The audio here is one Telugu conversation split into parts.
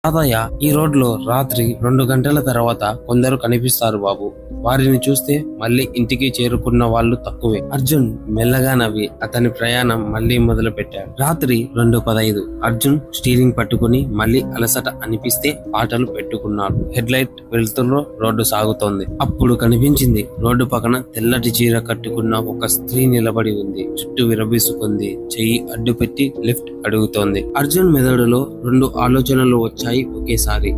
తాతయ్య, ఈ రోడ్లో రాత్రి 2 గంటల తర్వాత కొందరు కనిపిస్తారు బాబు. వారిని చూస్తే మళ్ళీ ఇంటికి చేరుకున్న వాళ్ళు తక్కువే. అర్జున్ మెల్లగా నవ్వి అతని ప్రయాణం మళ్ళీ మొదలు పెట్టాడు. రాత్రి 2:15. అర్జున్ స్టీరింగ్ పట్టుకుని మళ్ళీ అలసట అనిపిస్తే పాటలు పెట్టుకున్నాడు. హెడ్ లైట్ వెలుతురులో రోడ్డు సాగుతోంది. అప్పుడు కనిపించింది. రోడ్డు పక్కన తెల్లటి చీర కట్టుకున్న ఒక స్త్రీ నిలబడి ఉంది. చుట్టూ విరబీసుకుంది. చెయ్యి అడ్డు పెట్టి లిఫ్ట్ అడుగుతోంది. అర్జున్ మెదడులో 2 ఆలోచనలు వచ్చాయి ఒకేసారి.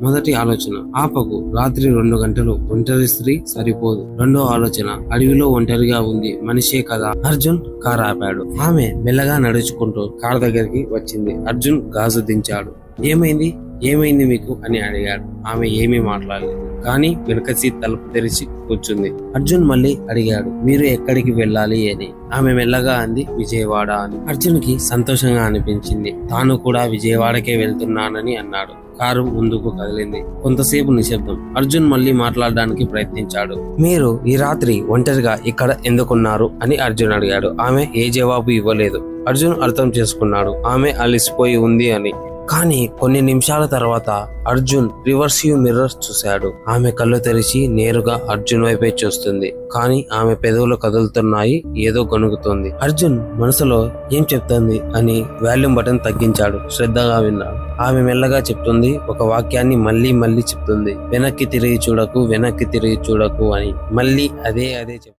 మొదటి ఆలోచన, ఆపకు, రాత్రి 2 గంటలు, ఒంటరి స్త్రీ సరిపోదు. రెండో ఆలోచన, అడవిలో ఒంటరిగా ఉంది, మనిషే కదా. అర్జున్ కార్ ఆపాడు. ఆమె మెల్లగా నడుచుకుంటూ కార్ దగ్గరికి వచ్చింది. అర్జున్ గాజు దించాడు. ఏమైంది మీకు అని అడిగాడు. ఆమె ఏమీ మాట్లాడలేదు, కానీ వెనక సీట్ తలుపు తెరిచి కూర్చుంది. అర్జున్ మళ్ళీ అడిగాడు, మీరు ఎక్కడికి వెళ్ళాలి అని. ఆమె మెల్లగా అంది, విజయవాడ అని. అర్జున్ కి సంతోషంగా అనిపించింది. తాను కూడా విజయవాడకే వెళ్తున్నానని అన్నాడు. కారు ముందుకు కదిలింది. కొంతసేపు నిశ్శబ్దం. అర్జున్ మళ్ళీ మాట్లాడడానికి ప్రయత్నించాడు. మీరు ఈ రాత్రి ఒంటరిగా ఇక్కడ ఎందుకున్నారు అని అర్జున్ అడిగాడు. ఆమె ఏ జవాబు ఇవ్వలేదు. అర్జున్ అర్థం చేసుకున్నాడు ఆమె అలసిపోయి ఉంది అని. కానీ కొన్ని నిమిషాల తర్వాత అర్జున్ రివర్స్ వ్యూ మిర్రర్ చూశాడు. ఆమె కళ్ళు తెరిచి నేరుగా అర్జున్ వైపే చూస్తుంది. కానీ ఆమె పెదవులు కదులుతున్నాయి, ఏదో గొణుగుతోంది. అర్జున్ మనసులో ఏం చెప్తుంది అని వాల్యూమ్ బటన్ తగ్గించాడు. శ్రద్ధగా విన్నాడు. ఆమె మెల్లగా చెప్తుంది, ఒక వాక్యాన్ని మళ్ళీ చెప్తుంది. వెనక్కి తిరిగి చూడకు అని. మళ్ళీ అదే